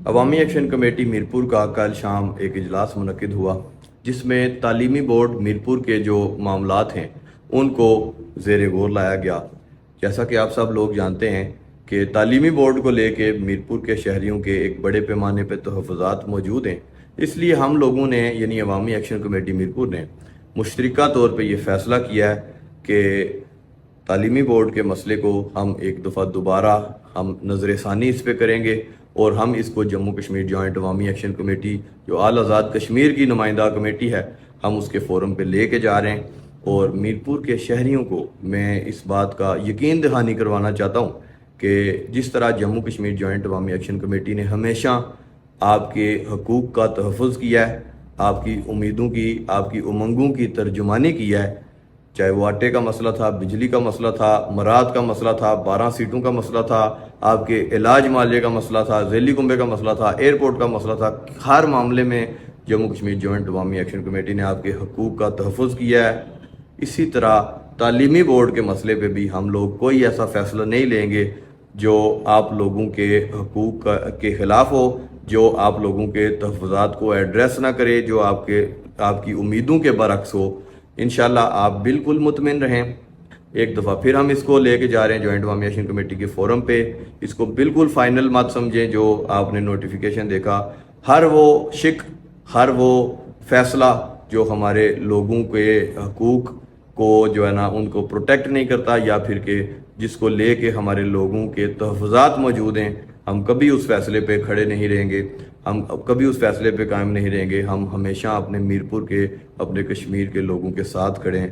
عوامی action committee Mirpur کا کل شام ایک اجلاس منعقد ہوا جس میں تعلیمی بورڈ میرپور کے جو معاملات ہیں ان کو زیر غور لایا گیا۔ جیسا کہ آپ سب لوگ جانتے ہیں کہ تعلیمی بورڈ کو لے کے میرپور کے شہریوں کے ایک بڑے پیمانے پہ تحفظات موجود ہیں، اس لیے ہم لوگوں نے یعنی عوامی ایکشن کمیٹی میرپور نے مشترکہ طور پہ یہ فیصلہ کیا ہے کہ تعلیمی بورڈ کے مسئلے کو ہم ایک دفعہ دوبارہ ہم نظر ثانی اس پہ کریں گے اور ہم اس کو جموں کشمیر جوائنٹ عوامی ایکشن کمیٹی جو آل آزاد کشمیر کی نمائندہ کمیٹی ہے ہم اس کے فورم پہ لے کے جا رہے ہیں۔ اور میرپور کے شہریوں کو میں اس بات کا یقین دہانی کروانا چاہتا ہوں کہ جس طرح جموں کشمیر جوائنٹ عوامی ایکشن کمیٹی نے ہمیشہ آپ کے حقوق کا تحفظ کیا ہے، آپ کی امیدوں کی، آپ کی امنگوں کی ترجمانی کیا ہے، چاہے وہ آٹے کا مسئلہ تھا، بجلی کا مسئلہ تھا، مراد کا مسئلہ تھا، 12 سیٹوں کا مسئلہ تھا، آپ کے علاج معالجے کا مسئلہ تھا، ذیلی کنبے کا مسئلہ تھا، ایئرپورٹ کا مسئلہ تھا، ہر معاملے میں جموں کشمیر جوائنٹ عوامی ایکشن کمیٹی نے آپ کے حقوق کا تحفظ کیا ہے۔ اسی طرح تعلیمی بورڈ کے مسئلے پہ بھی ہم لوگ کوئی ایسا فیصلہ نہیں لیں گے جو آپ لوگوں کے حقوق کے خلاف ہو، جو آپ لوگوں کے تحفظات کو ایڈریس نہ کرے، جو آپ کی امیدوں کے برعکس ہو۔ انشاءاللہ آپ بالکل مطمئن رہیں۔ ایک دفعہ پھر ہم اس کو لے کے جا رہے ہیں جوائنٹ عوامی ایکشن کمیٹی کے فورم پہ، اس کو بالکل فائنل مت سمجھیں جو آپ نے نوٹیفیکیشن دیکھا۔ ہر وہ شک، ہر وہ فیصلہ جو ہمارے لوگوں کے حقوق کو جو ہے نا ان کو پروٹیکٹ نہیں کرتا یا پھر کہ جس کو لے کے ہمارے لوگوں کے تحفظات موجود ہیں، ہم کبھی اس فیصلے پہ کھڑے نہیں رہیں گے، ہم کبھی اس فیصلے پہ قائم نہیں رہیں گے۔ ہم ہمیشہ اپنے میرپور کے، اپنے کشمیر کے لوگوں کے ساتھ کھڑے ہیں۔